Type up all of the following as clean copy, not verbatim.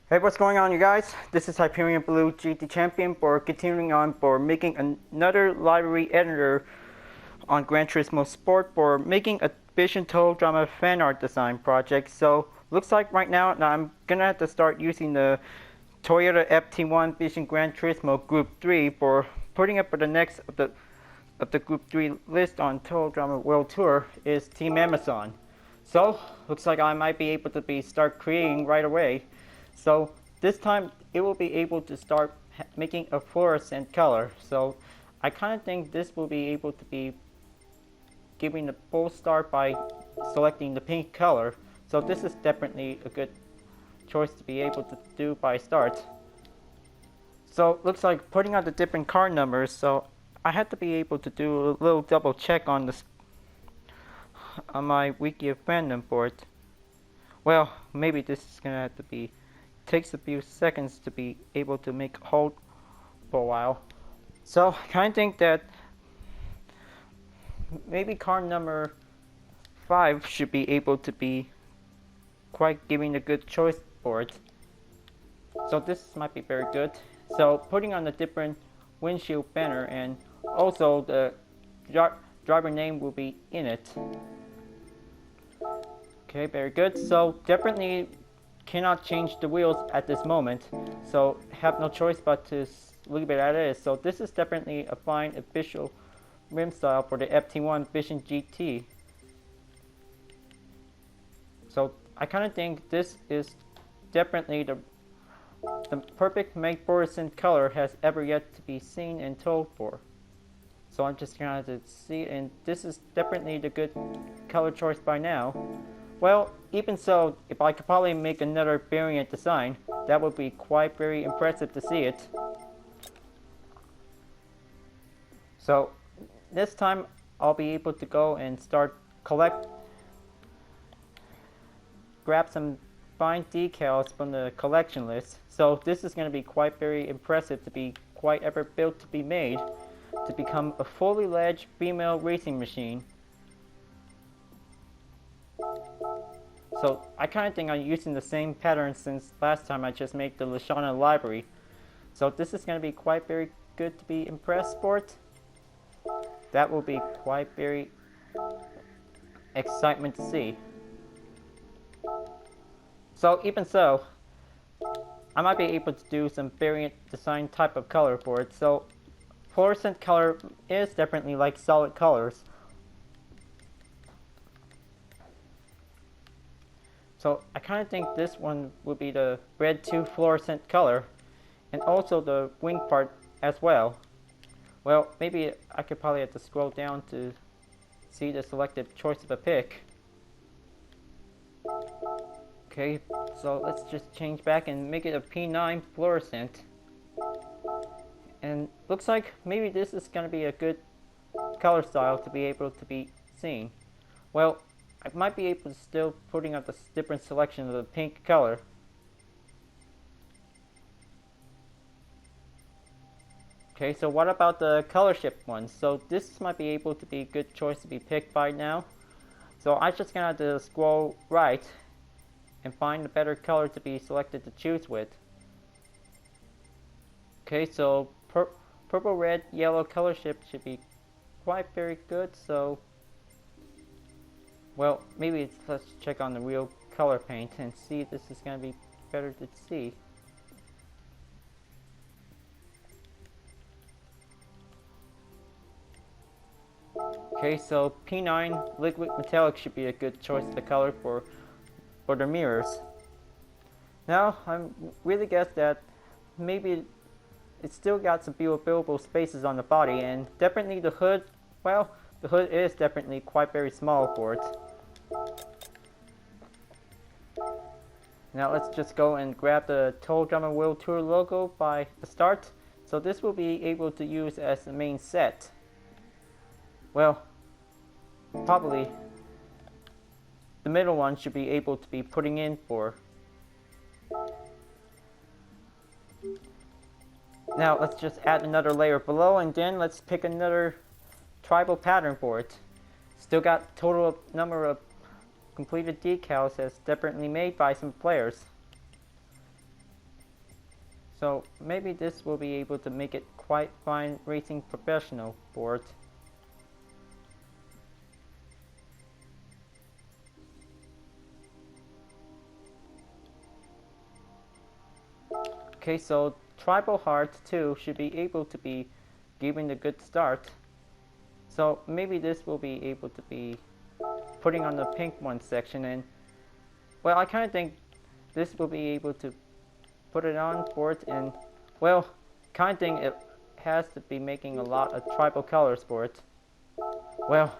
Hey, what's going on, you guys? This is Hyperion-Blue-GT champion for continuing on for making another library editor on Gran Turismo Sport for making a Vision Total Drama fan art design project. So looks like right now I'm gonna have to start using the Toyota FT-1 Vision Gran Turismo Gr.3 for putting up for the next of the Group 3 list on Total Drama World Tour is Team Amazon. So looks like I might be able to start creating right away. So this time it will be able to start making a fluorescent color. So I kind of think this will be able to be giving the full start by selecting the pink color. So this is definitely a good choice to be able to do by start. So looks like putting out the different car numbers. So I had to be able to do a little double check on this on my wiki of fandom board. Well, maybe this is gonna have to be takes a few seconds to be able to make hold for a while. So I kind of think that maybe car number 5 should be able to be quite giving a good choice for it. So this might be very good. So putting on a different windshield banner, and also the driver name will be in it. Okay, very good. So definitely cannot change the wheels at this moment, so have no choice but to leave it as is. So this is definitely a fine official rim style for the FT-1 Vision GT. So I kind of think this is definitely the perfect make fluorescent color has ever yet to be seen and told for. So I'm just gonna have to see, and this is definitely the good color choice by now. Well, even so, if I could probably make another variant design, that would be quite very impressive to see it. So this time I'll be able to go and start grab some fine decals from the collection list. So this is going to be quite very impressive to be quite ever built to be made to become a fully fledged female racing machine. So I kind of think I'm using the same pattern since last time I just made the Lashana library. So this is going to be quite very good to be impressed for it. That will be quite very excitement to see. So even so, I might be able to do some variant design type of color for it. So fluorescent color is definitely like solid colors. So I kind of think this one would be the red 2 fluorescent color, and also the wing part as well. Well, maybe I could probably have to scroll down to see the selected choice of a pick. Okay, so let's just change back and make it a P9 fluorescent. And looks like maybe this is going to be a good color style to be able to be seen. Well, I might be able to still putting up a different selection of the pink color. Okay, so what about the color shift ones? So this might be able to be a good choice to be picked by now. So I'm just gonna have to scroll right and find a better color to be selected to choose with. Okay, so purple, red, yellow color shift should be quite very good. So, well, maybe let's check on the real color paint and see if this is going to be better to see. Okay, so P9 liquid metallic should be a good choice of the color for the mirrors. Now, I'm really guess that maybe it's still got some viewable spaces on the body, and definitely the hood, well, the hood is definitely quite very small for it. Now let's just go and grab the Total Drama World Tour logo by the start. So this will be able to use as the main set. Well, probably the middle one should be able to be putting in for. Now let's just add another layer below, and then let's pick another tribal pattern for it. Still got total number of completed decals as definitely made by some players. So maybe this will be able to make it quite fine racing professional board. Okay, so Tribal Heart 2 should be able to be given a good start. So maybe this will be able to be putting on the pink one section, and well, I kind of think this will be able to put it on for it, and well, kind of think it has to be making a lot of tribal colors for it. Well,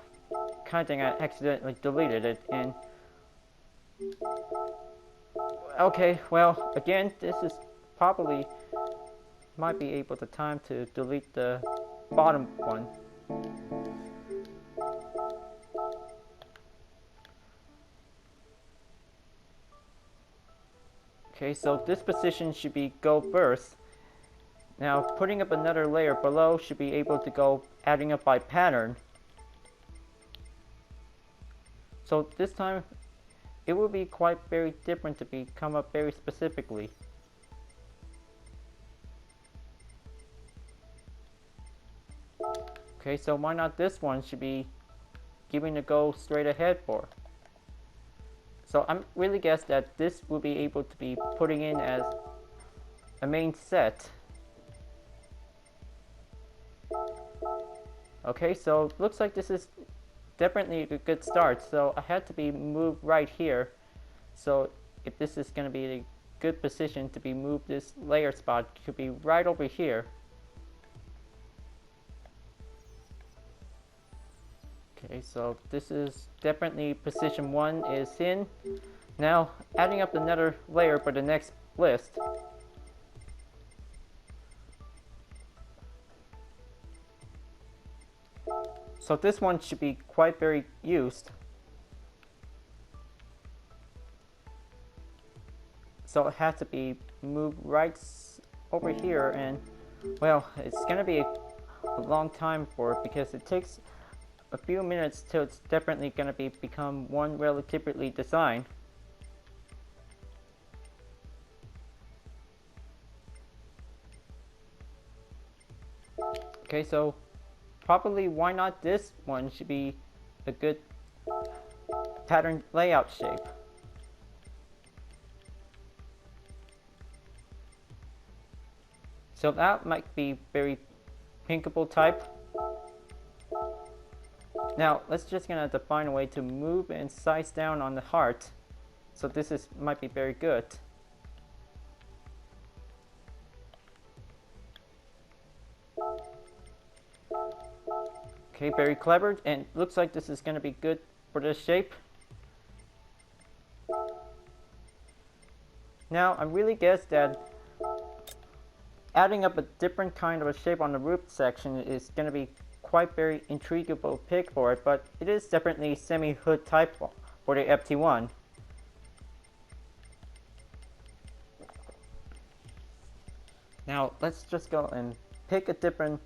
kind of think I accidentally deleted it, and okay, well, again, this is probably might be able to time to delete the bottom one. Okay, so this position should be go first. Now putting up another layer below should be able to go adding up by pattern. So this time it will be quite very different to be come up very specifically. Okay, so why not this one should be giving a go straight ahead for. So I'm really guess that this will be able to be putting in as a main set. Okay, so looks like this is definitely a good start. So I had to be moved right here. So if this is going to be a good position to be moved, this layer spot could be right over here. Okay, so this is definitely position 1 is in. Now adding up another layer for the next list. So this one should be quite very used. So it has to be moved right over here, and well, it's gonna be a long time for it because it takes a few minutes till it's definitely gonna be become one relatively design. Okay, so probably why not this one should be a good pattern layout shape. So that might be very pinkable type. Now let's just gonna define a way to move and size down on the heart. So this is might be very good. Okay, very clever, and looks like this is gonna be good for this shape. Now I really guess that adding up a different kind of a shape on the roof section is gonna be quite very intriguable pick for it, but it is definitely semi-hood type for the FT-1. Now let's just go and pick a different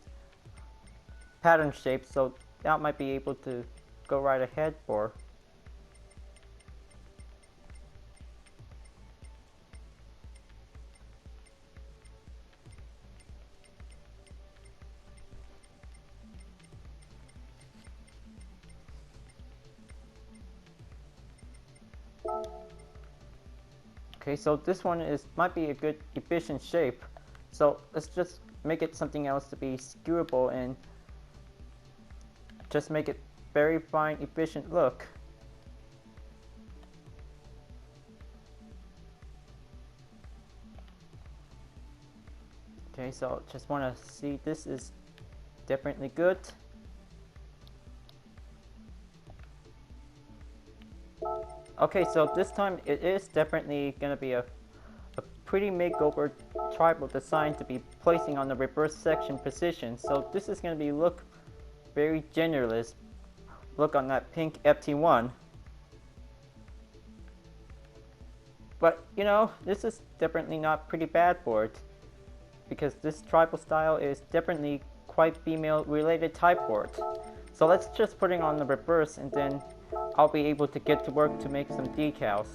pattern shape, so that might be able to go right ahead for. Okay, so this one might be a good efficient shape. So let's just make it something else to be skewable and just make it very fine, efficient look. Okay, so just want to see this is definitely good. Okay, so this time it is definitely going to be a pretty makeover tribal design to be placing on the reverse section position. So this is going to be look very generalist look on that pink FT-1. But you know, this is definitely not pretty bad for it, because this tribal style is definitely quite female related type for it. So let's just put it on the reverse, and then I'll be able to get to work to make some decals.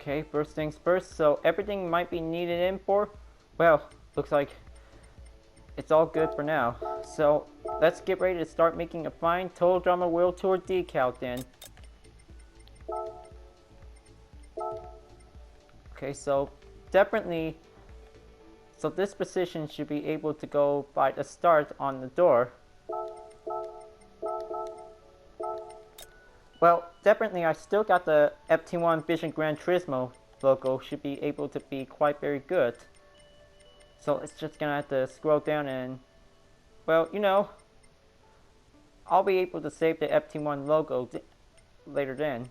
Okay, first things first, so everything might be needed in for, well, looks like it's all good for now. So let's get ready to start making a fine Total Drama World Tour decal then. Okay, so definitely, so this position should be able to go by the start on the door. Well, definitely I still got the FT-1 Vision Gran Turismo logo, should be able to be quite very good. So it's just gonna have to scroll down and, well, you know, I'll be able to save the FT-1 logo later then.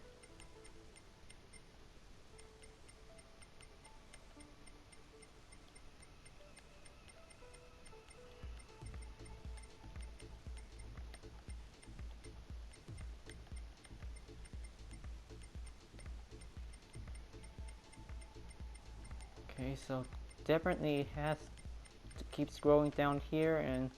Okay, so definitely has to keep scrolling down here and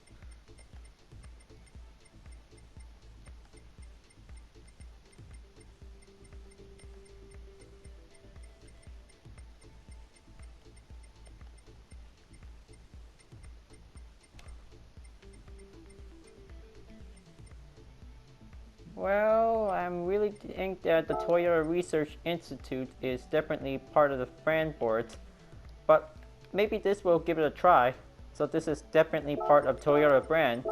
well, I'm really think that the Toyota Research Institute is definitely part of the brand board, but maybe this will give it a try. So this is definitely part of Toyota brand.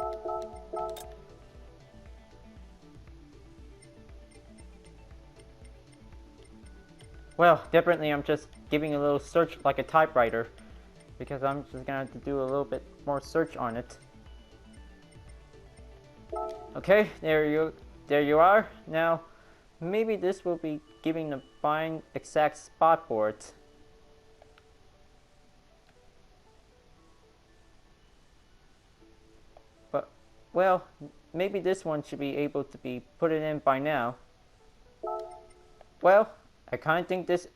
Well, definitely I'm just giving a little search like a typewriter, because I'm just gonna have to do a little bit more search on it. Okay, there you are. Now, maybe this will be giving the fine exact spot board. But, well, maybe this one should be able to be put it in by now. Well, I kind of think this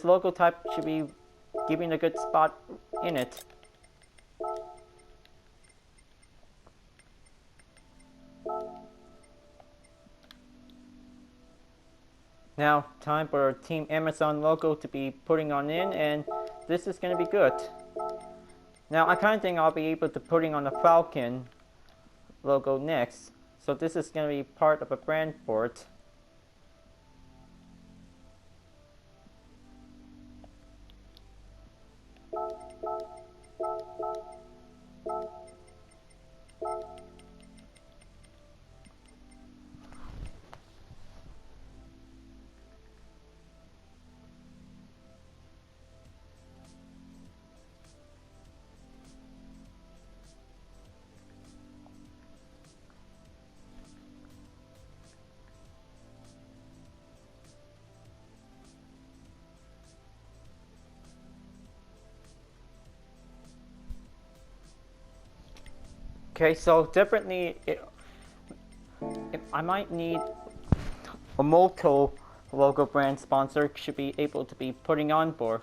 logo type should be giving a good spot in it. Now, time for Team Amazon logo to be putting on in, and this is going to be good. Now, I kind of think I'll be able to putting on the Falcon logo next. So this is going to be part of a brand board. Okay, so definitely I might need a Moto logo brand sponsor should be able to be putting on for.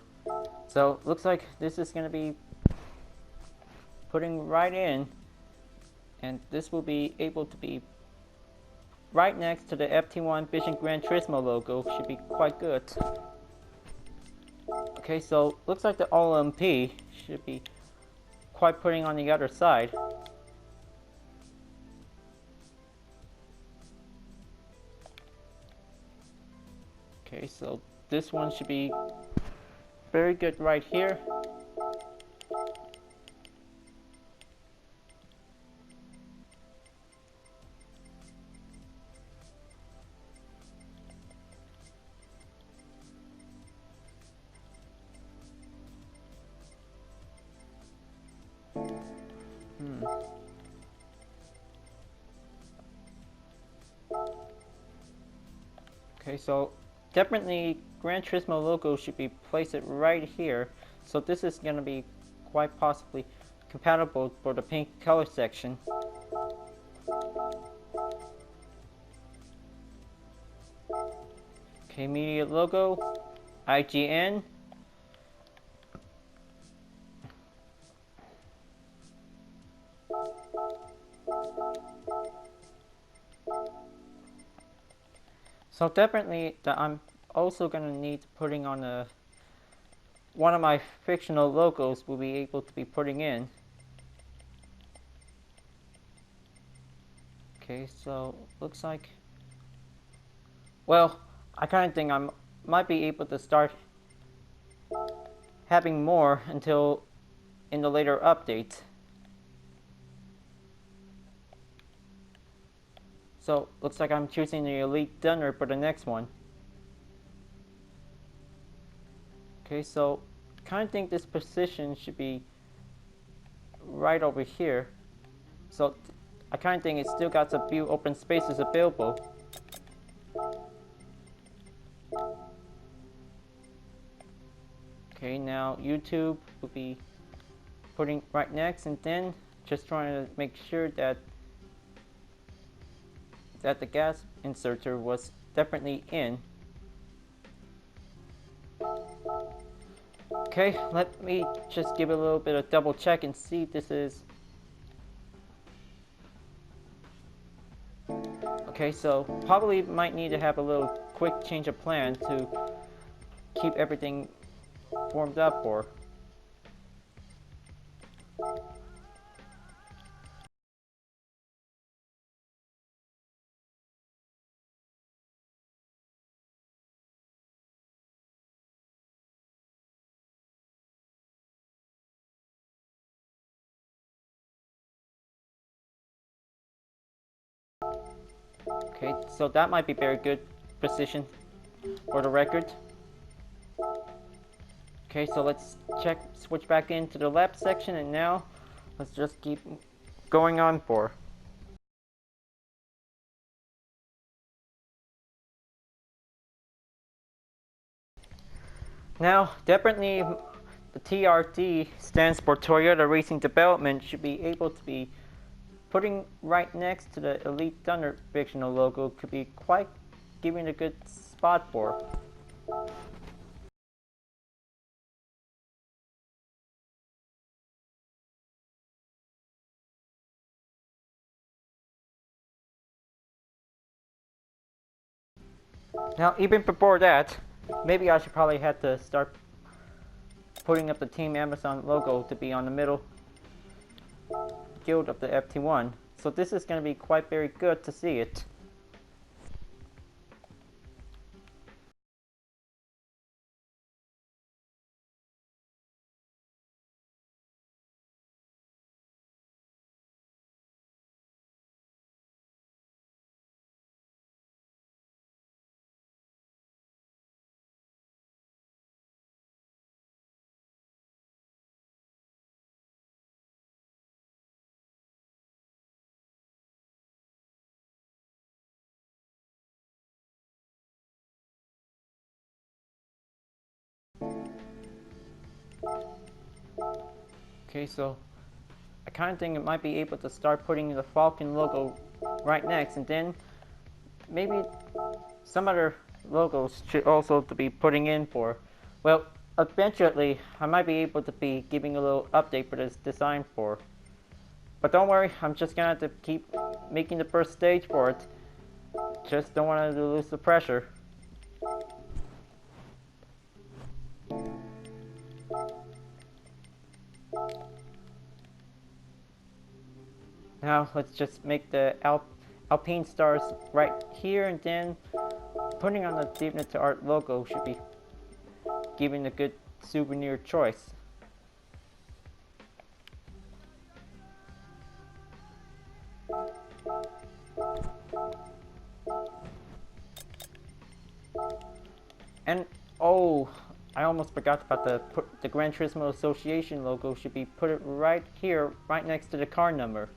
So looks like this is going to be putting right in, and this will be able to be right next to the FT-1 Vision Gran Turismo logo, should be quite good. Okay, so looks like the OMP should be quite putting on the other side. Okay, so this one should be very good right here. Okay, so definitely Gran Turismo logo should be placed right here. So this is going to be quite possibly compatible for the pink color section. Okay, media logo, IGN. So definitely I'm also gonna need putting on a one of my fictional logos will be able to be putting in. Okay, so looks like, well, I kind of think I might be able to start having more until in the later updates. So looks like I'm choosing the Elite Dunner for the next one. Okay, so kind of think this position should be right over here. So I kind of think it's still got a few open spaces available. Okay, now YouTube will be putting right next, and then just trying to make sure that the gas inserter was definitely in. Okay, let me just give it a little bit of double check and see if this is. Okay, so probably might need to have a little quick change of plan to keep everything warmed up for. Okay, so that might be very good position for the record. Okay, so let's switch back into the left section, and now let's just keep going on for. Now, definitely the TRD stands for Toyota Racing Development, should be able to be putting right next to the Elite Thunder fictional logo, could be quite giving a good spot for. Now, even before that, maybe I should probably have to start putting up the Team Amazon logo to be on the middle guild of the FT-1. So this is going to be quite very good to see it. Okay, so I kind of think it might be able to start putting the Falcon logo right next, and then maybe some other logos should also to be putting in for. Well, eventually I might be able to be giving a little update for this design for. But don't worry, I'm just gonna have to keep making the first stage for it. Just don't want to lose the pressure. Now let's just make the Alpine stars right here, and then putting on the TDWT art logo should be giving a good souvenir choice. And oh, I almost forgot about the Gran Turismo Association logo should be put right here, right next to the car number.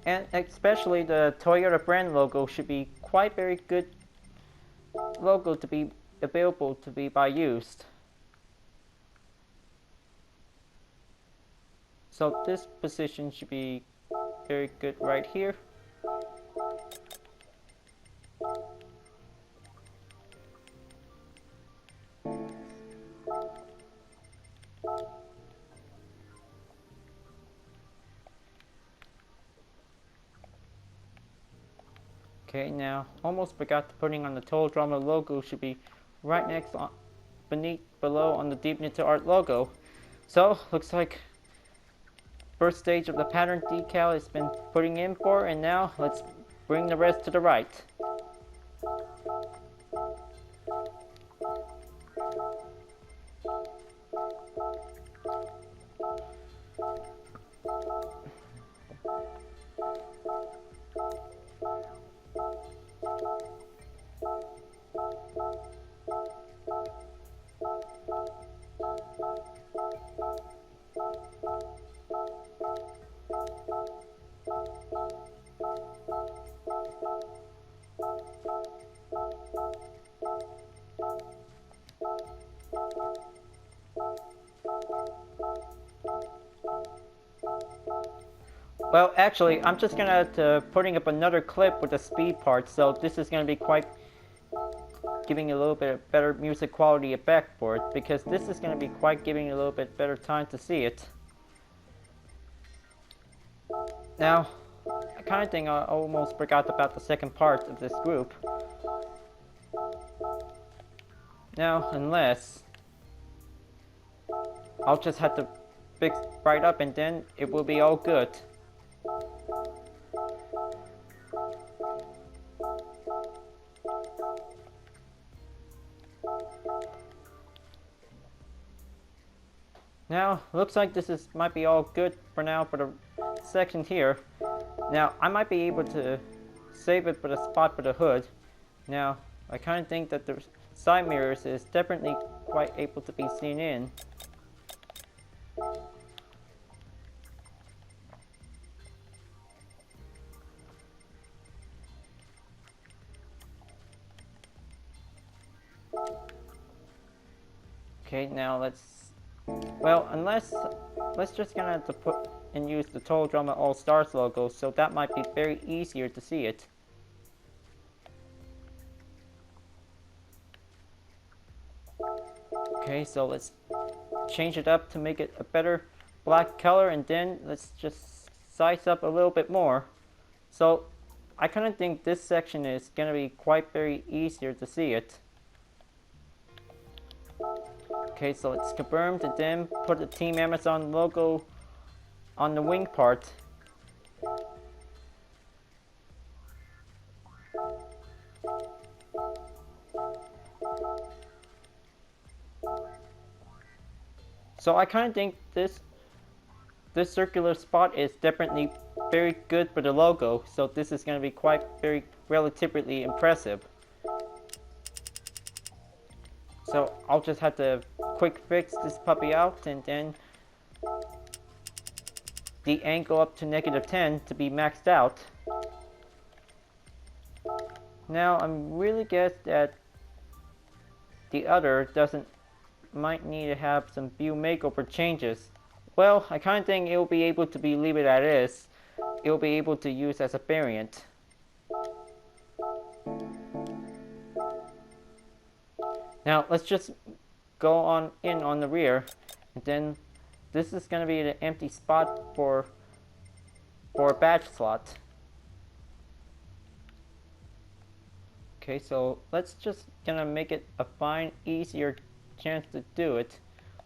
And especially the Toyota brand logo should be quite very good logo to be available to be by used. So this position should be very good right here. Okay, now almost forgot to putting on the toll drama logo. Should be right next on below on the Deep Knitted Art logo. So looks like first stage of the pattern decal has been putting in for, and now let's bring the rest to the right. Well, actually, I'm just gonna putting up another clip with the speed part, so this is gonna be quite giving a little bit better music quality effect for it, because this is gonna be quite giving a little bit better time to see it. Now, I kind of think I almost forgot about the second part of this group. Now, unless I'll just have to fix right up, and then it will be all good. Now, looks like this might be all good for now for the section here. Now, I might be able to save it for the spot for the hood. Now, I kind of think that the side mirrors is definitely quite able to be seen in. Okay, now let's just gonna have to put and use the Total Drama All Stars logo, so that might be very easier to see it. Okay, so let's change it up to make it a better black color, and then let's just size up a little bit more. So I kind of think this section is gonna be quite very easier to see it. Okay, so let's confirm and then put the Team Amazon logo on the wing part. So I kind of think this circular spot is definitely very good for the logo, so this is going to be quite very relatively impressive. So I'll just have to quick fix this puppy out, and then the angle up to -10 to be maxed out. Now I'm really guess that the other might need to have some view makeover changes. Well, I kind of think it will be able to leave it as is. It will be able to use as a variant. Now let's just go on the rear, and then this is going to be an empty spot for a badge slot. Okay, so let's just gonna make it a fine, easier chance to do it.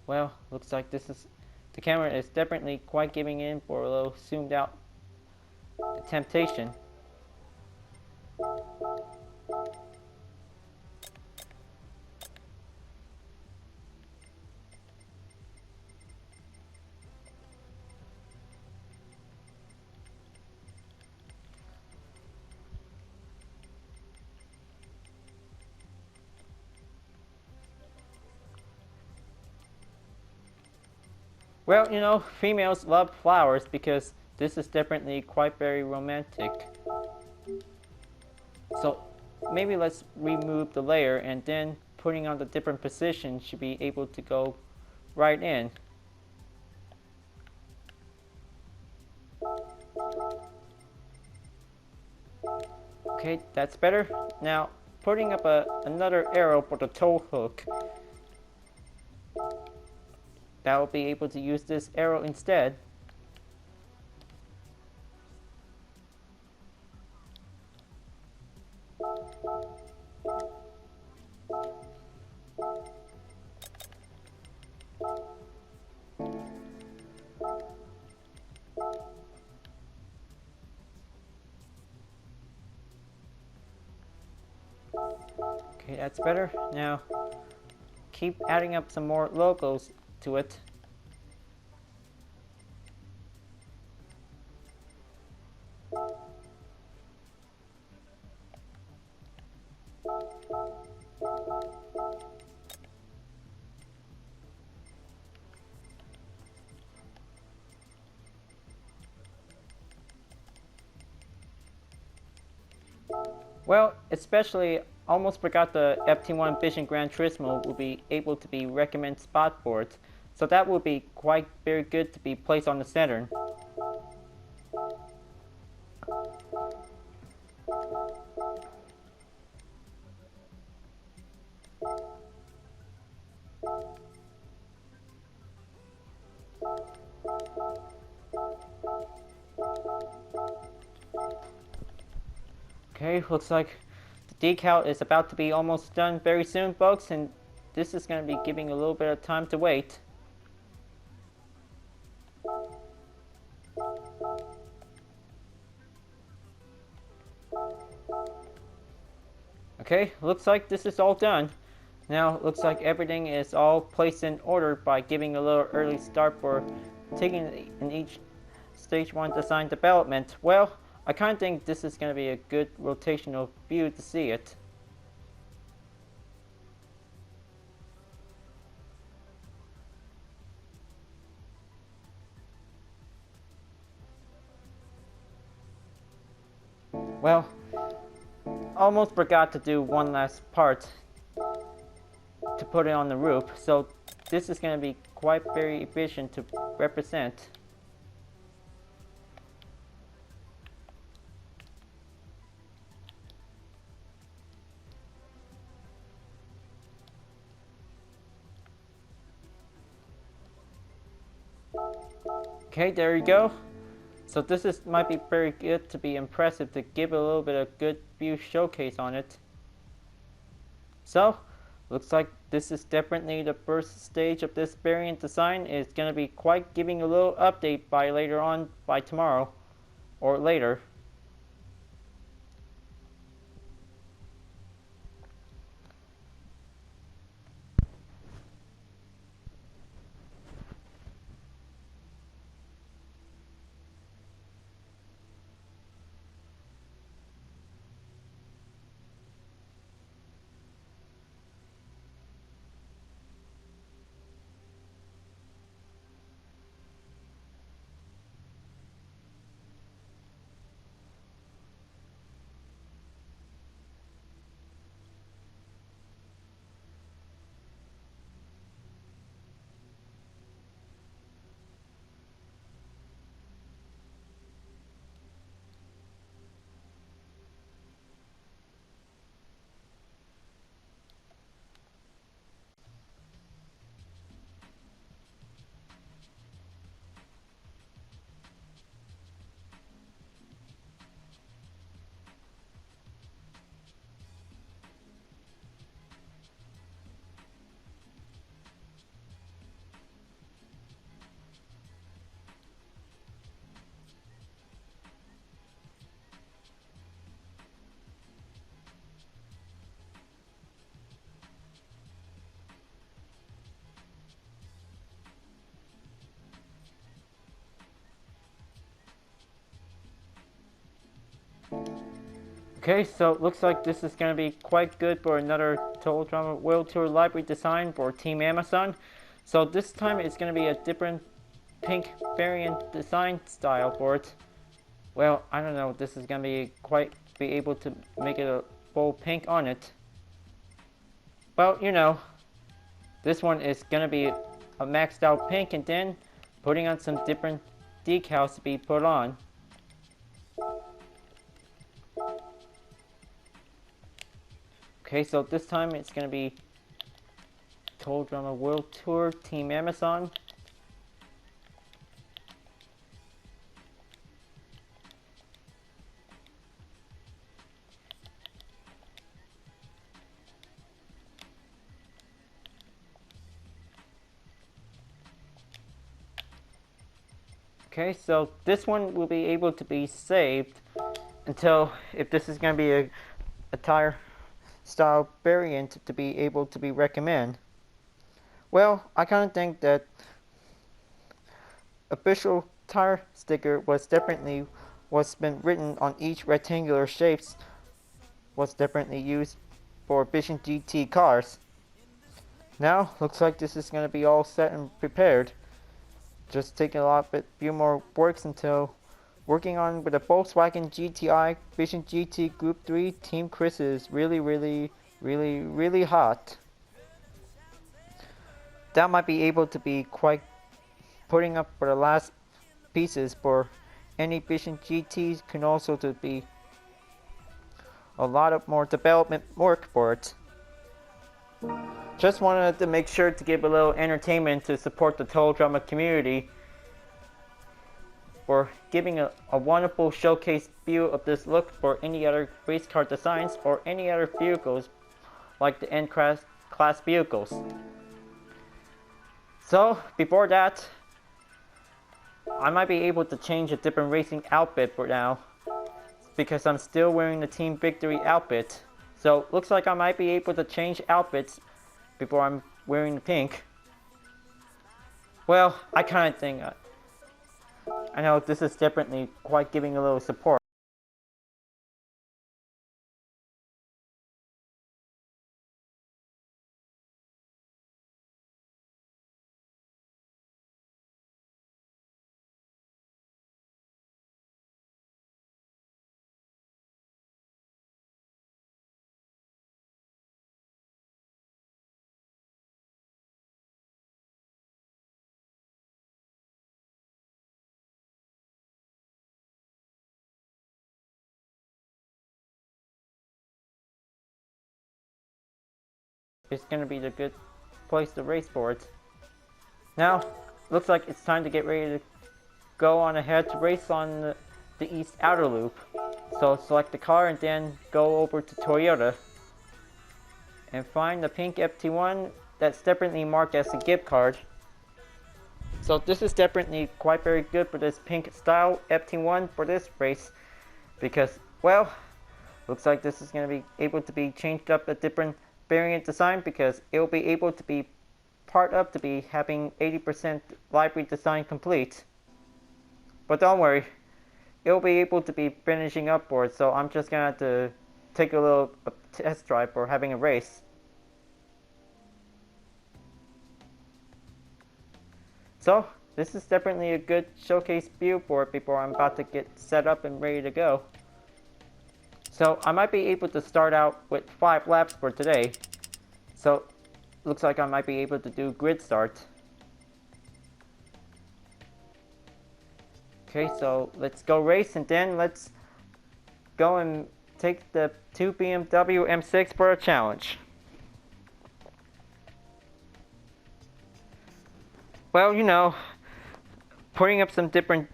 Well, looks like the camera is definitely quite giving in for a little zoomed out temptation. Well, you know, females love flowers because this is definitely quite very romantic. So maybe let's remove the layer, and then putting on the different positions should be able to go right in. Okay, that's better. Now putting up another arrow for the toe hook. That will be able to use this arrow instead. Okay, that's better. Now, keep adding up some more logos to it. Well, especially, almost forgot the FT-1 Vision Gran Turismo will be able to be recommended spot for it. So that would be quite very good to be placed on the Saturn. Okay, looks like the decal is about to be almost done very soon, folks, and this is going to be giving a little bit of time to wait. Okay, looks like this is all done. Now, looks like everything is all placed in order by giving a little early start for taking in each stage 1 design development. Well, I kind of think this is going to be a good rotational view to see it. Well, almost forgot to do one last part to put it on the roof, so this is going to be quite very efficient to represent. Okay, there you go. So this might be very good to be impressive to give a little bit of good view showcase on it. So, looks like this is definitely the first stage of this variant design. It's going to be quite giving a little update by later on, by tomorrow or later. Okay, so it looks like this is going to be quite good for another Total Drama World Tour library design for Team Amazon. So this time it's going to be a different pink variant design style for it. Well, I don't know, this is going to be be able to make it a full pink on it. Well, you know, this one is going to be a maxed out pink and then putting on some different decals to be put on. Okay, so this time it's going to be Total Drama World Tour Team Amazon. Okay, so this one will be able to be saved until, if this is going to be a tire style variant to be able to be recommended. Well, I kind of think that official tire sticker was definitely what's been written on each rectangular shapes was definitely used for Vision GT cars. Now, looks like this is going to be all set and prepared. Just taking a few more works until working on with a Volkswagen GTI Vision GT Gr.3 Team Chris is really hot. That might be able to be quite putting up for the last pieces for any Vision GTs can also to be a lot of more development work for it. Just wanted to make sure to give a little entertainment to support the Total Drama community for giving a wonderful showcase view of this look for any other race car designs or any other vehicles like the N-Class vehicles. So before that, I might be able to change a different racing outfit for now because I'm still wearing the Team Victory outfit. So looks like I might be able to change outfits before I'm wearing the pink. Well, I kind of think I know this is definitely quite giving a little support. It's gonna be the good place to race for it. Now, looks like it's time to get ready to go on ahead to race on the East Outer Loop. So select the car and then go over to Toyota and find the pink FT-1 that's definitely marked as a gift card. So this is definitely quite very good for this pink style FT-1 for this race because, well, looks like this is going to be able to be changed up a different variant design because it will be able to be part up to be having 80% livery design complete. But don't worry, it will be able to be finishing up for it, so I'm just going to have to take a little test drive for having a race. So this is definitely a good showcase view for it before I'm about to get set up and ready to go. So I might be able to start out with 5 laps for today. So looks like I might be able to do grid start. Okay, so let's go race and then let's go and take the 2 BMW M6 for a challenge. Well, you know, putting up some different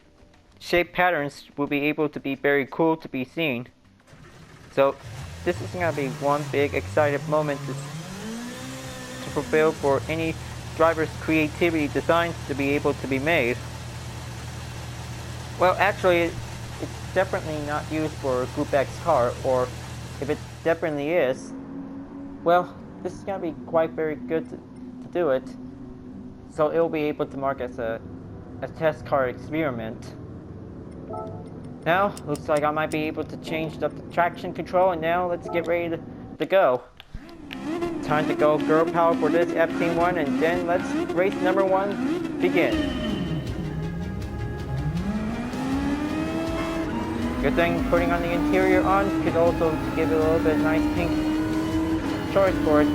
shape patterns will be able to be very cool to be seen. So this is going to be one big excited moment to fulfill for any driver's creativity designs to be able to be made. Well, actually, it's definitely not used for a Group X car, or if it definitely is, well, this is going to be quite very good to do it. So it will be able to mark as a test car experiment. Now, looks like I might be able to change up the traction control, and now let's get ready to go. Time to go girl power for this FT-1, and then let's race number 1 begin. Good thing putting on the interior on could also give it a little bit nice pink choice for it.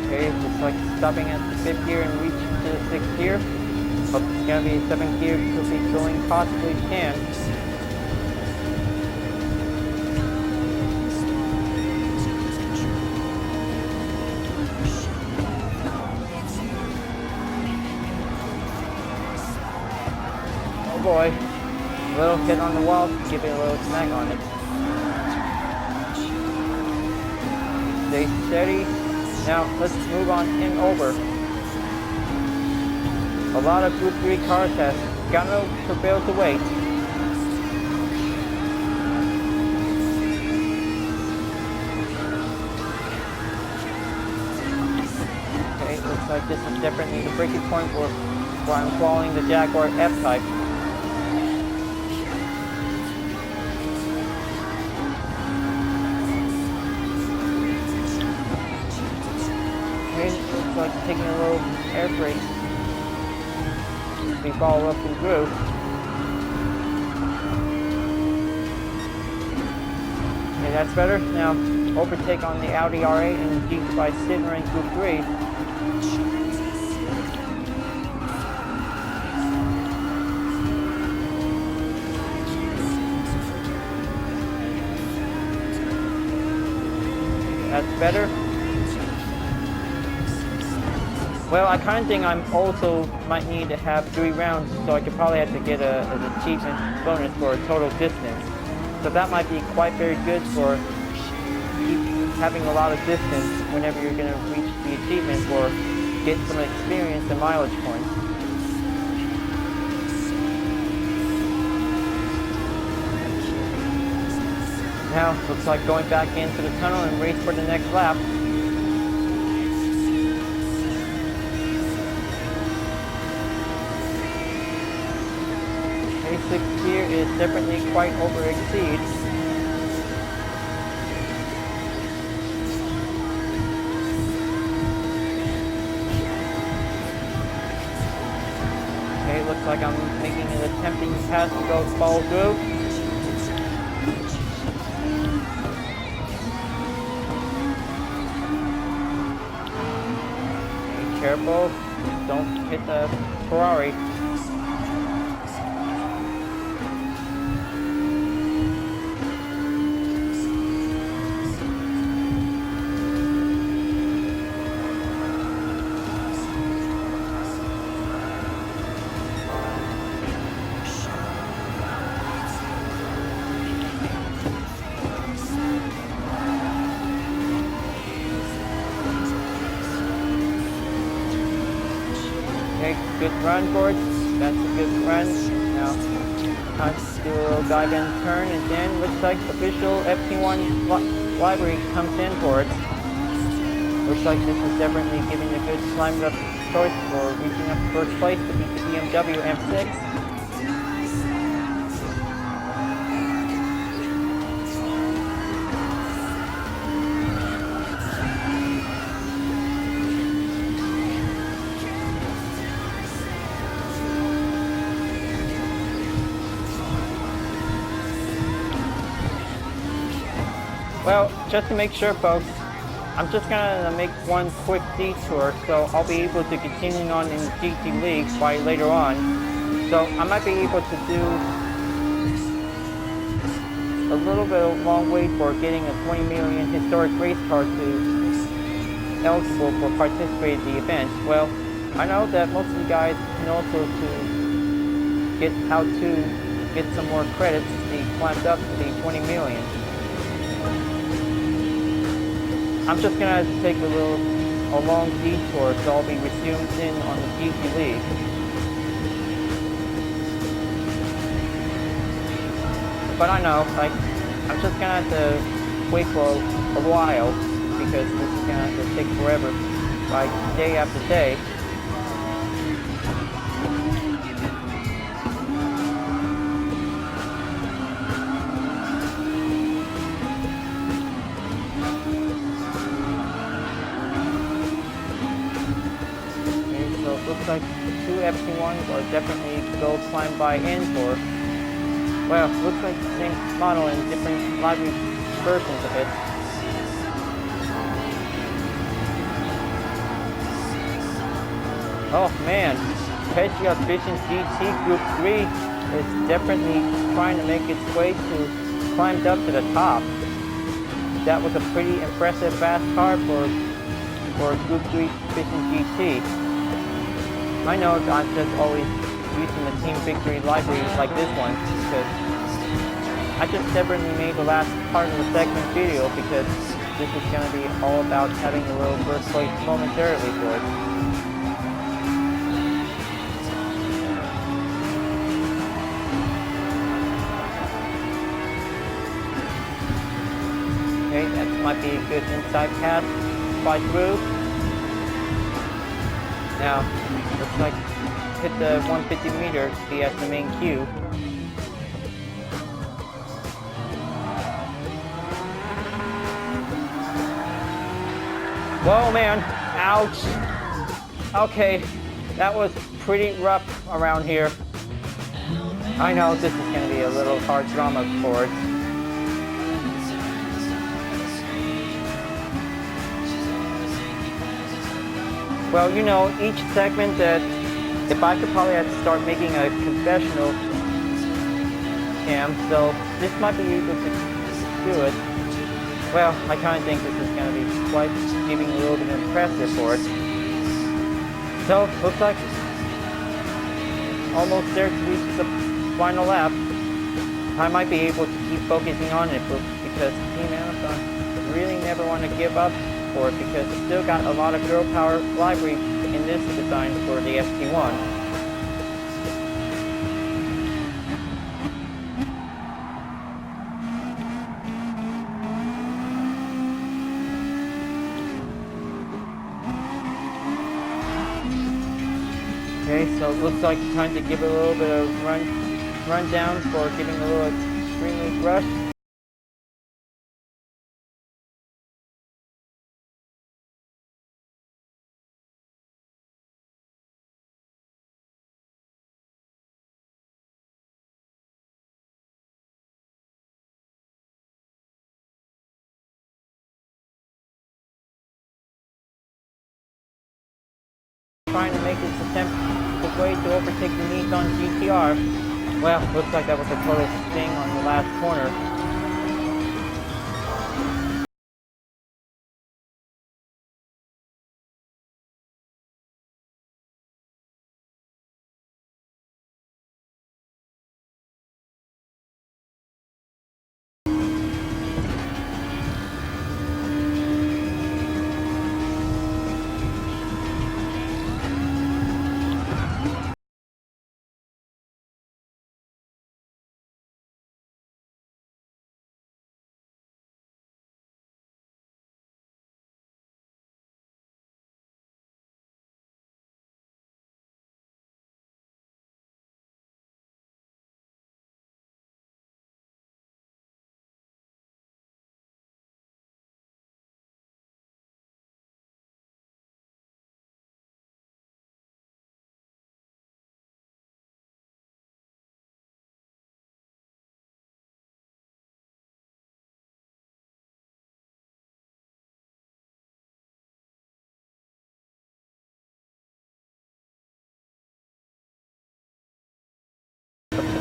Okay, looks like stopping at the 5th gear and reaching to the 6th gear. Hope it's gonna be 7th gear to be going possibly can. Oh boy, a little hit on the wall, give it a little snag on it. Stay steady. Now let's move on in over. A lot of Group 3 cars have gotten to bear the weight. Okay, looks like this is definitely the breaking point where I'm following the Jaguar F-Type. Okay, looks like taking a little air brake. We follow up the group. Okay, that's better. Now overtake on the Audi R8 and Jeep by Sidner in Group 3. That's better. Well, I kind of think I'm also might need to have 3 rounds, so I could probably have to get an achievement bonus for a total distance. So that might be quite very good for having a lot of distance whenever you're going to reach the achievement or get some experience and mileage points. Now, looks like going back into the tunnel and race for the next lap. A6 here is definitely quite over exceed. Okay, looks like I'm making an attempting pass to go follow through. Okay, careful, don't hit the Ferrari. Good run, Gord. That's a good run. Now, time to do a little dive in turn, and then looks like official FT-1 livery comes in for it. Looks like this is definitely giving a good climbed up choice for reaching up first place to beat the BMW M6. Well, just to make sure, folks, I'm just gonna make one quick detour, so I'll be able to continue on in the GT League by later on. So I might be able to do a little bit of long wait for getting a 20 million historic race car to eligible for participating in the event. Well, I know that most of you guys can also to get how to get some more credits to be climbed up to the 20 million. I'm just gonna take a long detour, so I'll be resumed in on the GT League. But I know, like, I'm just gonna have to wait for a while because this is gonna have to take forever, like day after day. Looks like the 2 FT-1s are definitely go climb by in for. Well, looks like the same model in different livery versions of it. Oh man, Patriot Vision GT Group 3 is definitely trying to make its way to climbed up to the top. That was a pretty impressive fast car for Group 3 Vision GT. I know I'm just always using the team victory library like this one because I just definitely made the last part of the segment video because this is going to be all about having a little birthplace momentarily for it. might be a good inside pass, fly through. Now, looks like hit the 150 meter to be at the main queue. Whoa, man, ouch. Okay, that was pretty rough around here. I know this is going to be a little hard drama for it. Well, you know, each segment that if I could probably have to start making a confessional cam, so this might be able to do it. Well, I kind of think this is going to be quite giving a little bit impressive for it. So, looks like almost there to reach the final lap. I might be able to keep focusing on it because Team Amazon really never want to give up for it because it's still got a lot of girl power livery in this design for the FT-1. Okay, so it looks like time to give it a little bit of rundown for giving a little extremely rush. Trying to make this attempt the way to overtake the lead on GTR. Well, looks like that was a total sting on the last corner.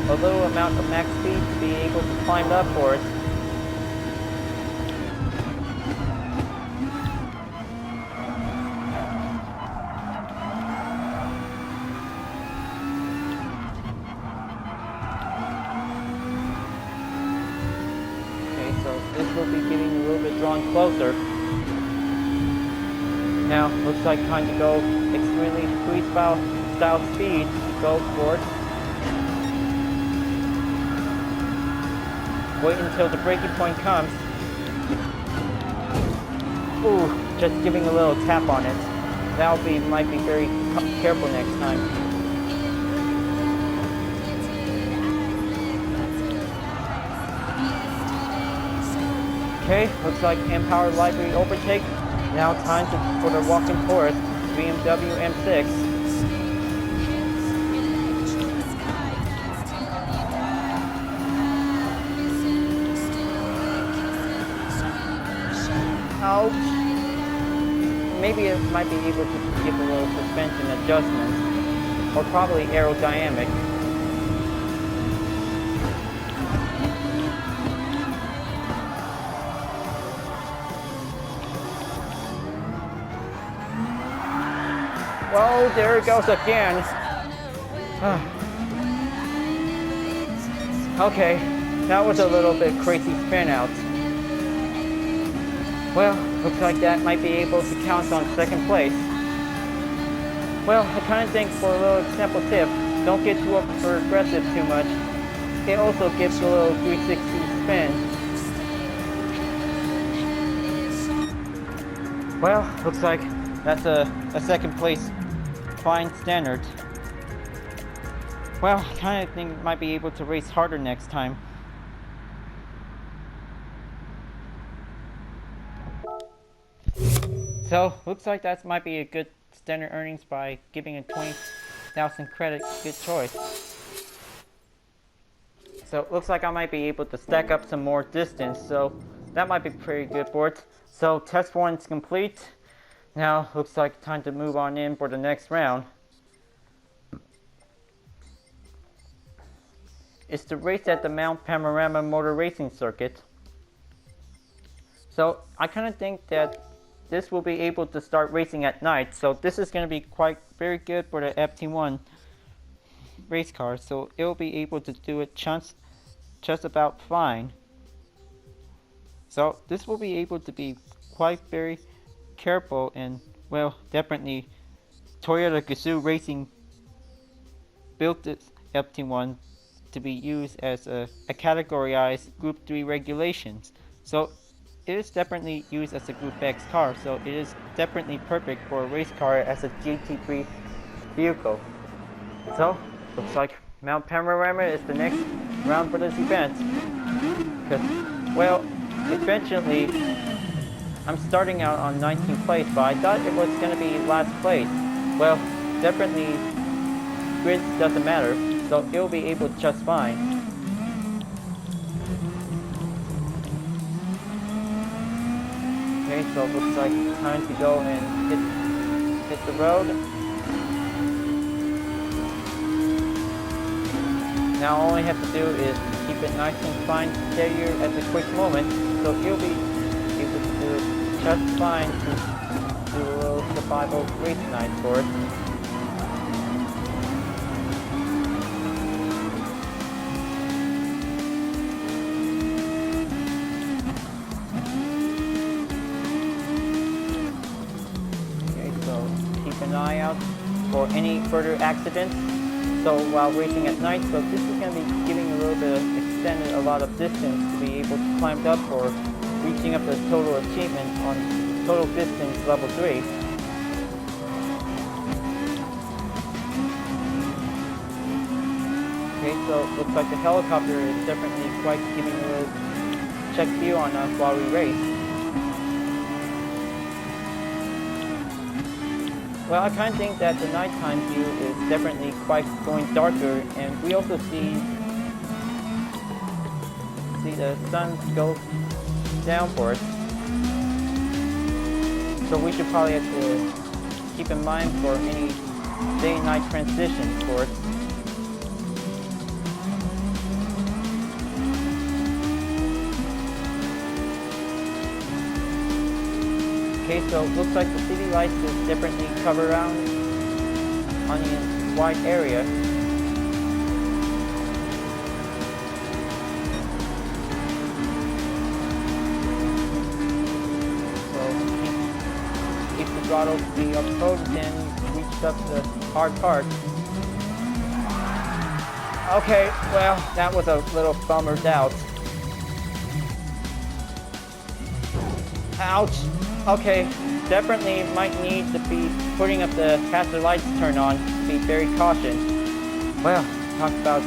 A little amount of max speed to be able to climb up for it. Okay, so this will be getting a little bit drawn closer. Now, looks like time to go extremely freestyle style speed to go for it. Wait until the braking point comes. Ooh, just giving a little tap on it. Might be very careful next time. Okay, looks like Empower Livery overtake. Now time for the walking forest, BMW M6. Ouch. Maybe it might be able to give a little suspension adjustment, or probably aerodynamic. Well, there it goes again. Okay, that was a little bit crazy spin out. Well, looks like that might be able to count on second place. Well, I kind of think for a little simple tip, don't get too aggressive too much. It also gives a little 360 spin. Well, looks like that's a second place fine standard. Well, I kind of think might be able to race harder next time. So, looks like that might be a good standard earnings by giving a 20,000 credit. Good choice. So, looks like I might be able to stack up some more distance. So, that might be pretty good for it. So, test 1 is complete. Now, looks like time to move on in for the next round. It's the race at the Mount Panorama Motor Racing Circuit. So, I kind of think that this will be able to start racing at night, so this is going to be very good for the FT-1 race car, so it will be able to do it just about fine. So this will be able to be very careful, and well, definitely Toyota Gazoo Racing built this FT-1 to be used as a categorized Group 3 regulations. So it is definitely used as a Group X car, so it is definitely perfect for a race car as a GT3 vehicle. So, looks like Mount Panorama is the next round for this event. Because, well, eventually, I'm starting out on 19th place, but I thought it was going to be last place. Well, definitely, grids doesn't matter, so it'll be able just fine. Okay, so it looks like time to go and hit the road. Now all I have to do is keep it nice and fine, steadier at the quick moment, so you'll be able to do it just fine to do a little survival race night for it. An eye out for any further accidents. So while racing at night, so this is going to be giving a little bit of extended a lot of distance to be able to climb up or reaching up the total achievement on total distance level 3. Okay, so looks like the helicopter is definitely quite giving a little check view on us while we race. Well, I kind of think that the nighttime view is definitely quite going darker, and we also see the sun go down for it. So we should probably have to keep in mind for any day and night transitions for it. Okay, so it looks like the city lights is differently covered around on the wide area. So keep the throttle to be up and reach up the hard part. Okay, well, that was a little bummer out. Ouch! Okay, definitely might need to be putting up the hazard lights turned on to be very cautious. Well, talk about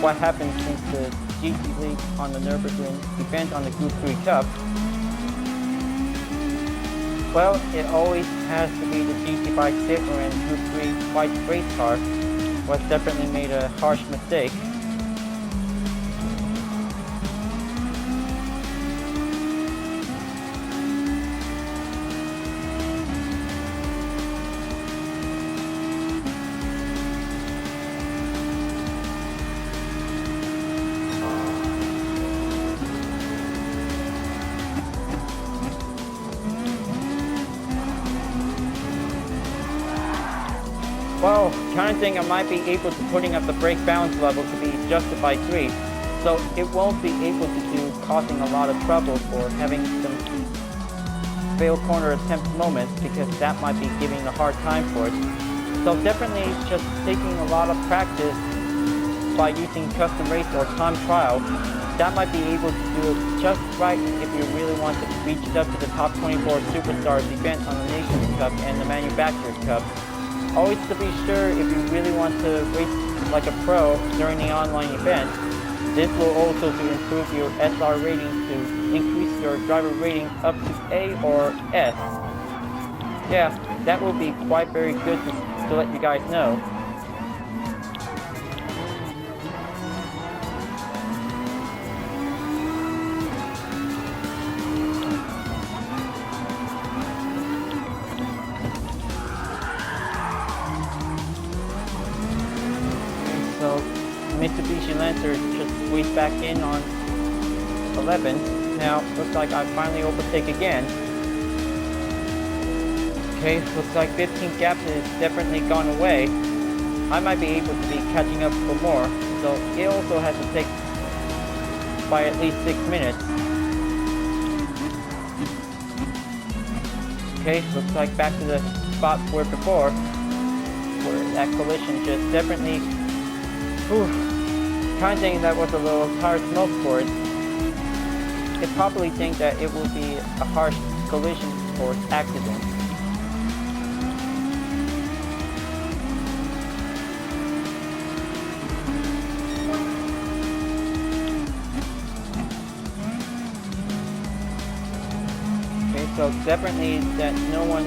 what happened since the GT League on the Nürburgring event on the Group 3 Cup. Well, it always has to be the GT5 Sigma and Group 3 white race car, was definitely made a harsh mistake. Well, kind of think I might be able to putting up the brake balance level to be justified 3, so it won't be able to do causing a lot of trouble for having some fail corner attempt moments, because that might be giving a hard time for it. So definitely just taking a lot of practice by using custom race or time trial that might be able to do it just right if you really want to reach up to the top 24 superstars event on the Nations Cup and the Manufacturers Cup. Always to be sure, if you really want to race like a pro during the online event, this will also to improve your SR ratings to increase your driver rating up to A or S. Yeah, that will be quite very good to let you guys know. So Mitsubishi Lancer just squeezed back in on 11. Now looks like I finally overtake again. Okay, looks like 15 gaps has definitely gone away. I might be able to be catching up for more, so it also has to take by at least 6 minutes. Okay, looks like back to the spot where before, where that collision just definitely, kind of think that was a little tire smoke for it. It probably think that it will be a harsh collision or accident. So definitely that no one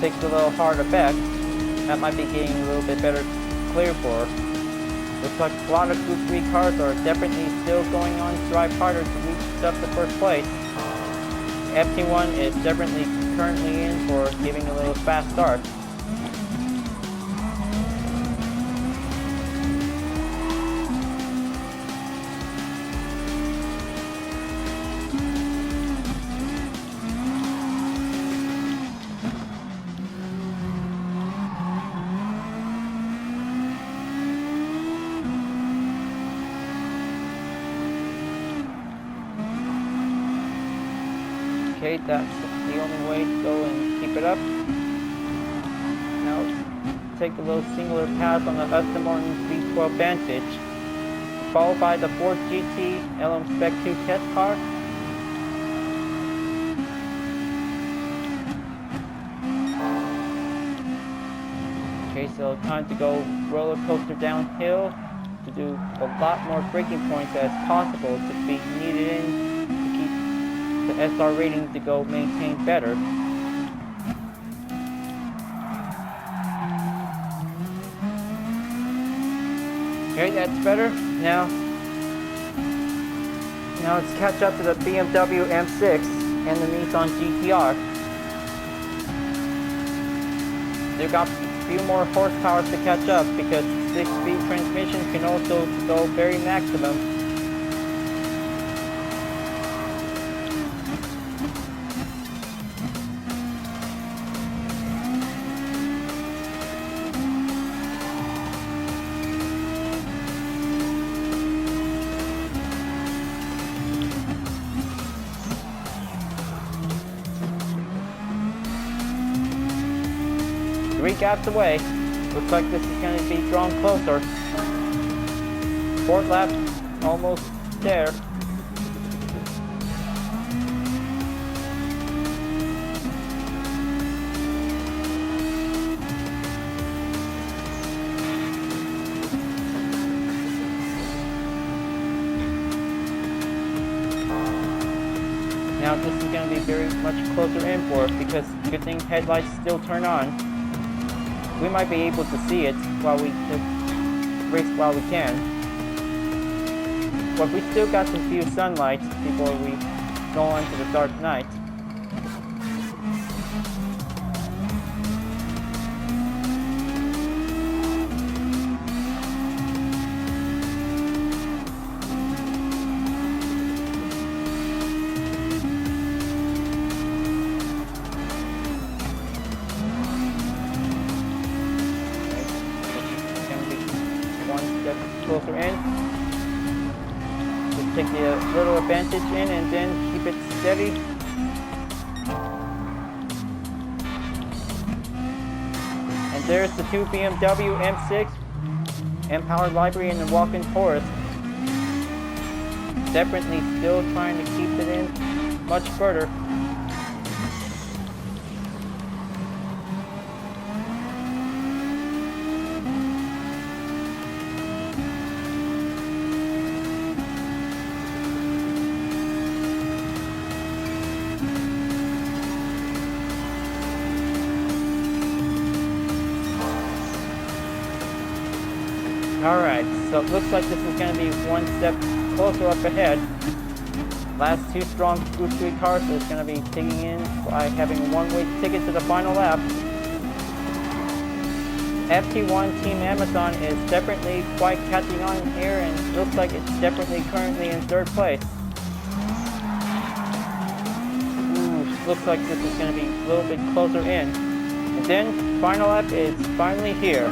takes a little hard effect. That might be getting a little bit better clear for. Looks like a lot of Group 3 cars are definitely still going on to drive harder to reach up to first place. FT-1 is definitely currently in for giving a little fast start. Okay, that's the only way to go and keep it up. Now, take a little singular pass on the Aston Martin V12 Vantage, followed by the Ford GT LM Spec 2 test car. Okay, so time to go roller coaster downhill to do a lot more braking points as possible to be needed in the SR rating to go maintain better. Okay, that's better. Now let's catch up to the BMW M6 and the Nissan GTR. They've got a few more horsepower to catch up because 6-speed transmission can also go very maximum. Gaps away. Looks like this is going to be drawn closer. Fourth lap, almost there. Now this is going to be very much closer in for it because good thing headlights still turn on. We might be able to see it while we just race while we can. But we still got some few sunlight before we go on to the dark night. Closer in. Just take the little advantage in and then keep it steady. And there's the two BMW M6, M-Powered Livery and the walk-in Forest. definitely still trying to keep it in much further. Alright, so it looks like this is going to be one step closer up ahead. Last two strong Gr.3 cars is going to be taking in by having a one-way ticket to the final lap. FT-1 Team Amazon is definitely quite catching on here, and looks like it's definitely currently in third place. Ooh, looks like this is going to be a little bit closer in. And then final lap is finally here.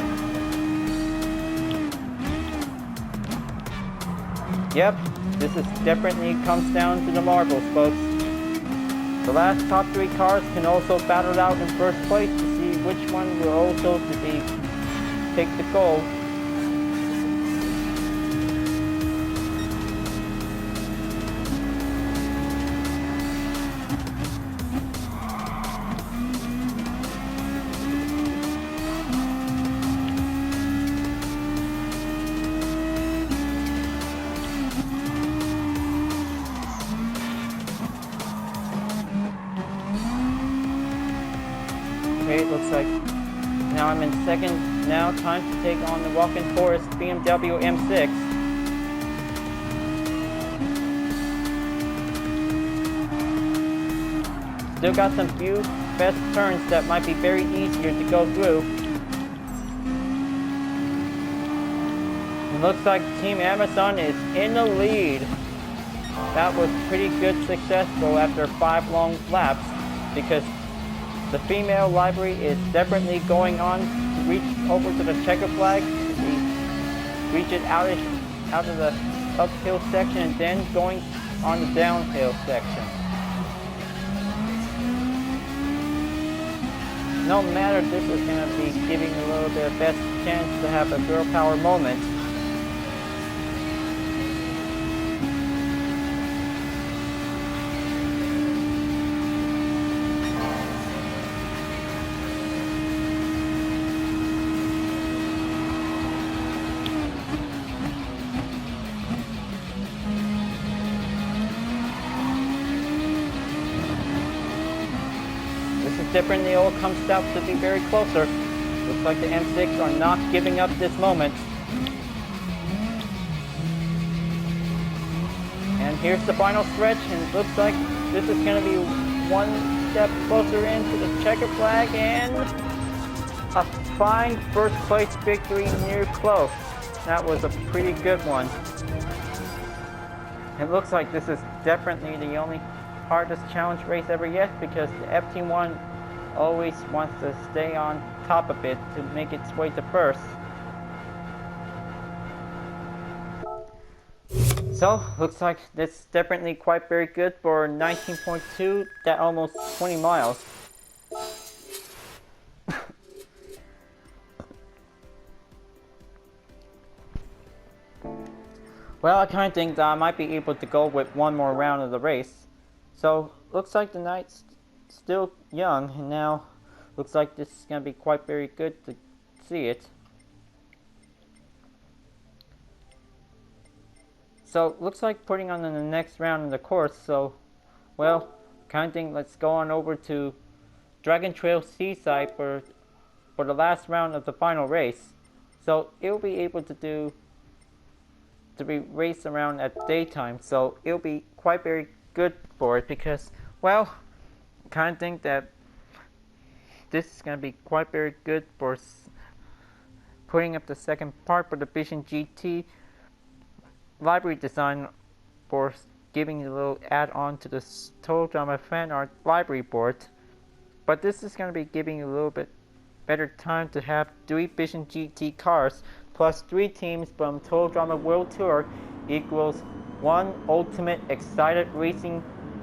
Yep, this is definitely comes down to the marbles, folks. The last top three cars can also battle it out in first place to see which one will also take the gold. Okay, it looks like now I'm in second. Now time to take on the walk-in Forest BMW M6. Still got some few best turns that might be very easier to go through. It looks like Team Amazon is in the lead. That was pretty good successful after 5 long laps, because the female Livery is definitely going on to reach over to the checker flag, reach it out of the uphill section, and then going on the downhill section. No matter, this is going to be giving a little bit of best chance to have a girl power moment. Differently, all comes out to be very closer. Looks like the M6 are not giving up this moment. And here's the final stretch, and it looks like this is going to be one step closer into the checker flag, and a fine first place victory near close. That was a pretty good one. It looks like this is definitely the only hardest challenge race ever yet, because the FT-1 always wants to stay on top of it to make its way to first. So, looks like that's definitely quite very good for 19.2, that almost 20 miles. Well, I kind of think that I might be able to go with one more round of the race. So, looks like the night's still young, and now looks like this is going to be quite very good to see it. So looks like putting on the next round in the course. So, well, kind of think let's go on over to Dragon Trail Seaside for the last round of the final race. So it'll be able to be raced around at daytime, so it'll be quite very good for it, because, well, kind of think that this is going to be quite very good for putting up the second part for the Vision GT library design, for giving a little add-on to the Total Drama fan art library board. But this is going to be giving a little bit better time to have 3 Vision GT cars plus 3 teams from Total Drama World Tour equals 1 ultimate excited racing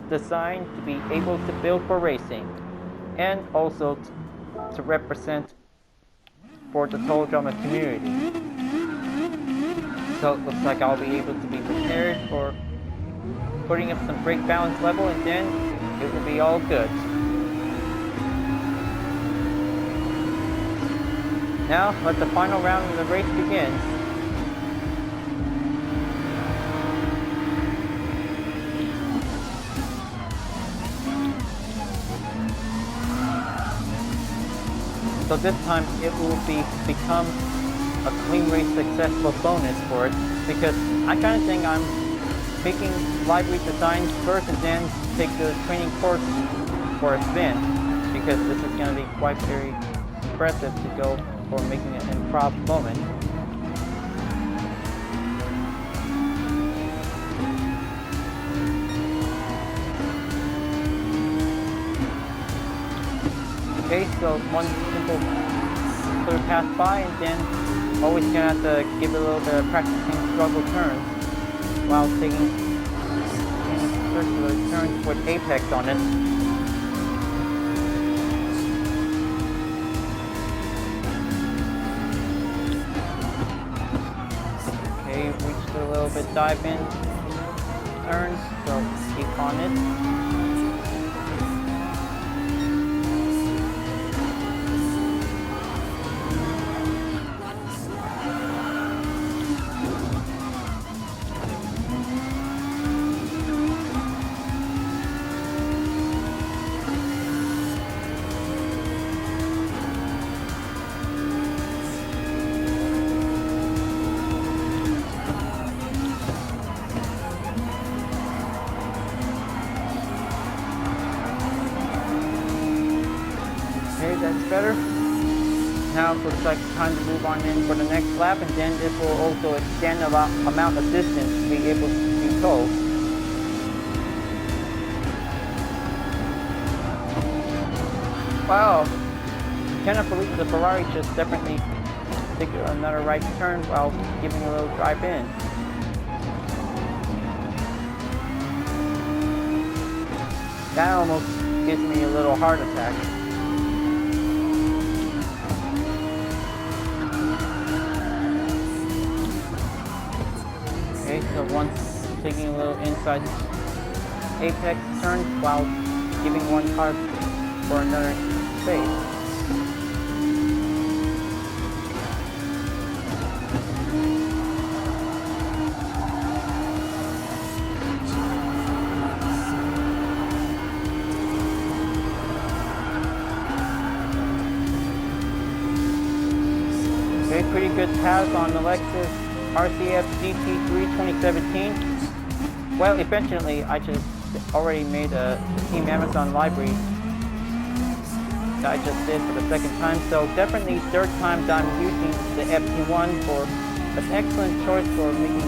design to be able to build for racing, and also to represent for the Total Drama community. So it looks like I'll be able to be prepared for putting up some brake balance level, and then it will be all good. Now let the final round of the race begin. So this time it will become a clean race successful bonus for it, because I kind of think I'm making livery designs first and then take the training course for a spin, because this is going to be quite very impressive to go for making an improv moment. Okay, so one simple clear pass by, and then always gonna have to give it a little bit of practicing struggle turns while taking circular turns with apex on it. Okay, reached a little bit dive in turns, so keep on it. That's better. Now it looks like time to move on in for the next lap, and then this will also extend the amount of distance to be able to be towed. Wow, cannot believe the Ferrari just definitely took another right turn while giving a little drive in. That almost gives me a little heart attack. So once taking a little inside apex turn while giving one car for another space. Okay, pretty good pass on the Lexus RCF GT3 2017. Well, eventually I just already made a Team Amazon library that I just did for the second time, so definitely third time that I'm using the FT-1 for an excellent choice for making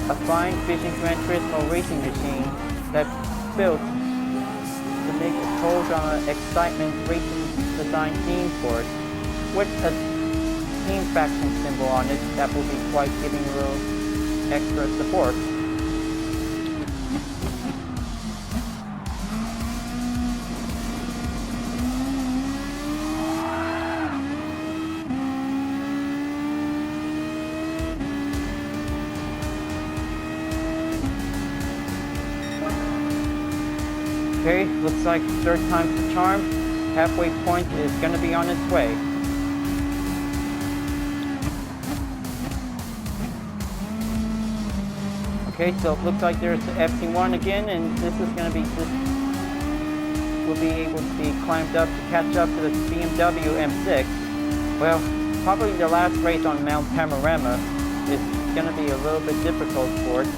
a fine fishing Gran Turismo racing machine that's built to make a total drama excitement racing design theme for it, with a team faction symbol on it that will be quite giving a little extra support. Okay, looks like third time's the charm. Halfway point is going to be on its way. Okay, so it looks like there's the FT-1 again, and this is going to be will be able to be climbed up to catch up to the BMW M6. Well, probably the last race on Mount Panorama is going to be a little bit difficult for it,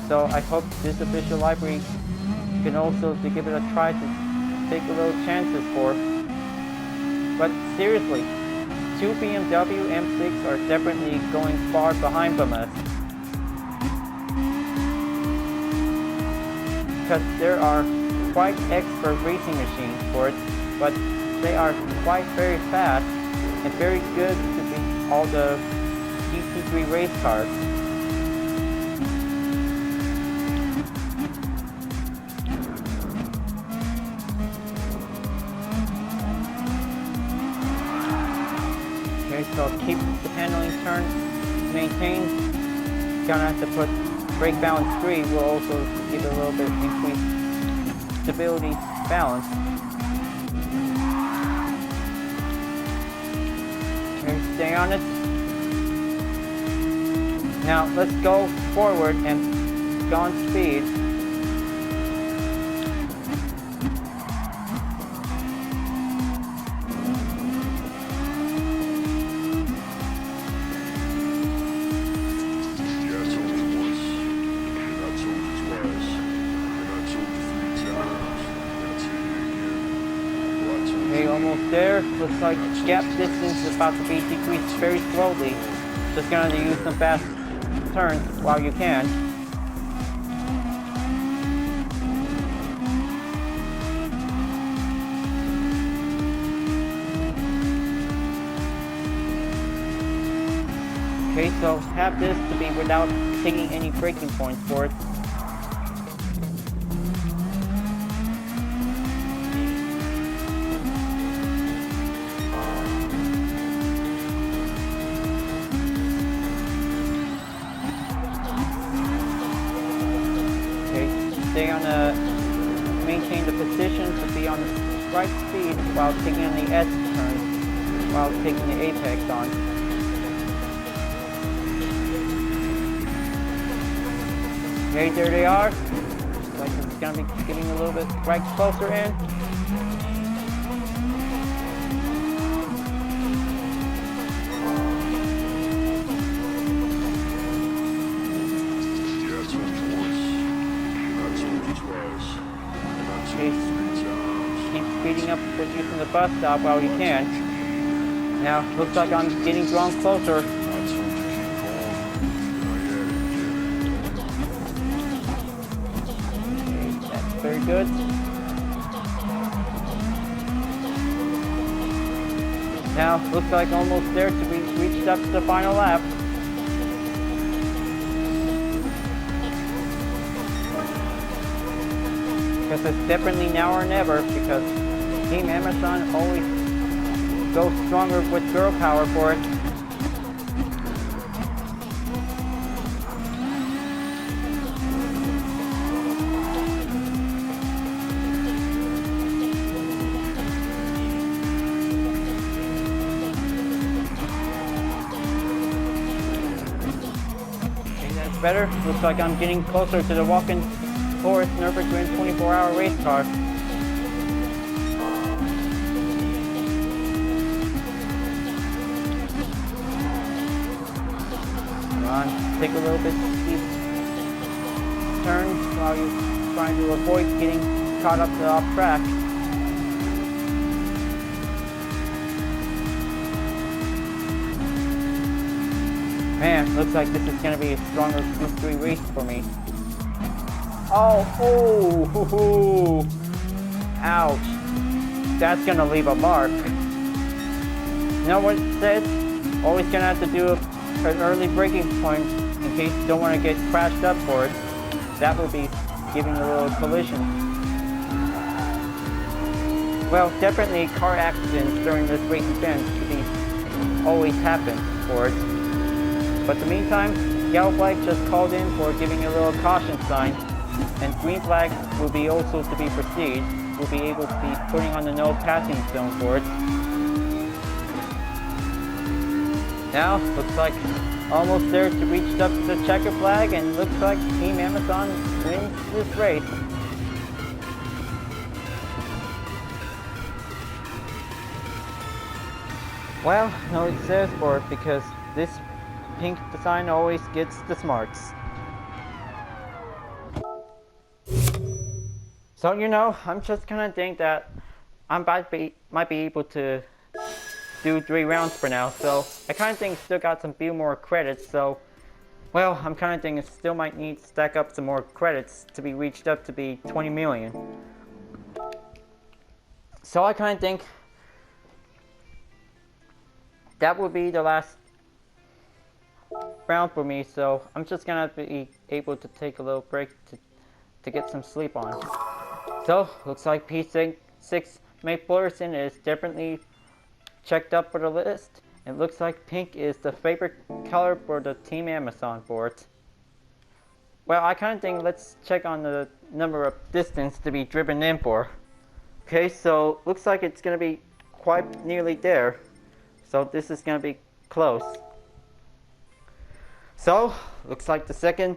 so I hope this official library can also to give it a try to take a little chances for. But seriously, two BMW M6 are definitely going far behind from us. Because there are quite expert racing machines for it, but they are quite very fast and very good to beat all the GT3 race cars. Okay, so keep the handling turn maintained. Gonna have to put brake balance 3 will also give it a little bit increased stability, balance. And stay on it. Now let's go forward and go on speed. Okay, almost there. Looks like gap distance is about to be decreased very slowly. Just gonna use some fast turns while you can. Okay, so have this to be without taking any braking points for it. Stay on maintain the position to be on the right speed while taking on the edge turn, while taking the apex on. Okay, there they are. Like it's gonna be getting a little bit right closer in. Keep speeding up with using the bus stop while you can. Now, looks like I'm getting drawn closer. Okay, that's very good. Now, looks like almost there to be reached up to the final lap. Because it's definitely now or never, because Team Amazon always goes stronger with girl power for it. Okay, that's better. Looks like I'm getting closer to the walk-in Forest Nürburgring 24-hour race car. Come on, take a little bit steep turns while you're trying to avoid getting caught up off track. Man, looks like this is going to be a stronger Group 3 race for me. Oh, ouch. That's gonna leave a mark. You know what it says? Always gonna have to do an early braking point in case you don't want to get crashed up for it. That will be giving a little collision. Well, definitely car accidents during this race event should be always happen for it. But in the meantime, yellow flag just called in for giving a little caution sign. And green flag will be also to be proceed. We'll be able to be putting on the no passing zone for it. Now, looks like almost there to reach up to the checker flag, and looks like Team Amazon wins this race. Well, no it says for it because this pink design always gets the smarts. So, you know, I'm just kind of think that I might be able to do 3 rounds for now. So, I kind of think still got some few more credits. So, well, I'm kind of thinking still might need to stack up some more credits to be reached up to be 20 million. So, I kind of think that will be the last round for me. So, I'm just going to be able to take a little break to get some sleep on. So, looks like P6 May Fullerton is definitely checked up for the list. It looks like pink is the favorite color for the Team Amazon for it. Well, I kind of think let's check on the number of distance to be driven in for. Okay, so looks like it's going to be quite nearly there. So this is going to be close. So, looks like the second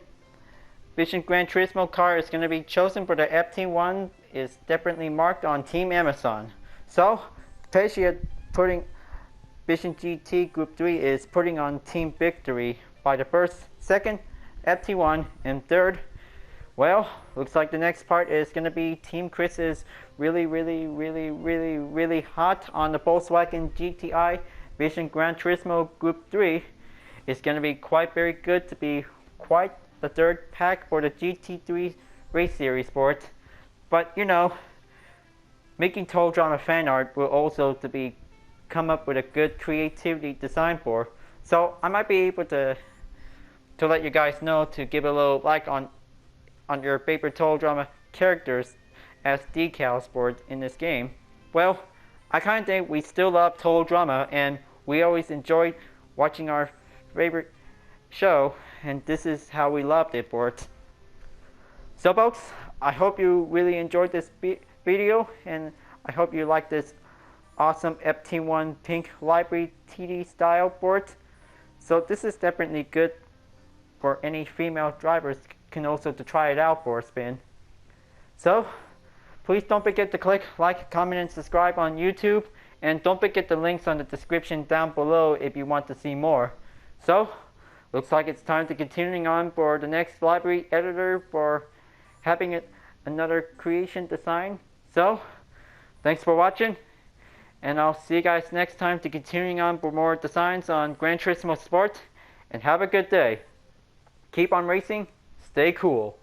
Vision Gran Turismo car is going to be chosen for the FT-1 is definitely marked on Team Amazon. So, Pescia putting Vision GT Group 3 is putting on Team Victory by the first, second, FT1, and third. Well, looks like the next part is going to be Team Chris is really hot on the Volkswagen GTI Vision Gran Turismo Group 3. It's going to be quite very good to be quite the third pack for the GT3 Race Series sport. But you know, making Total Drama fan art will also to be come up with a good creativity design for. So I might be able to let you guys know to give a little like on your favorite Total Drama characters as decals for in this game. Well, I kind of think we still love Total Drama and we always enjoyed watching our favorite show, and this is how we loved it for it. So folks, I hope you really enjoyed this video, and I hope you like this awesome FT-1 pink Livery TD style board. So this is definitely good for any female drivers can also to try it out for a spin. So please don't forget to click like, comment, and subscribe on YouTube, and don't forget the links on the description down below if you want to see more. So looks like it's time to continuing on for the next library editor for having another creation design. So thanks for watching, and I'll see you guys next time to continuing on for more designs on Gran Turismo Sport, and have a good day. Keep on racing, stay cool.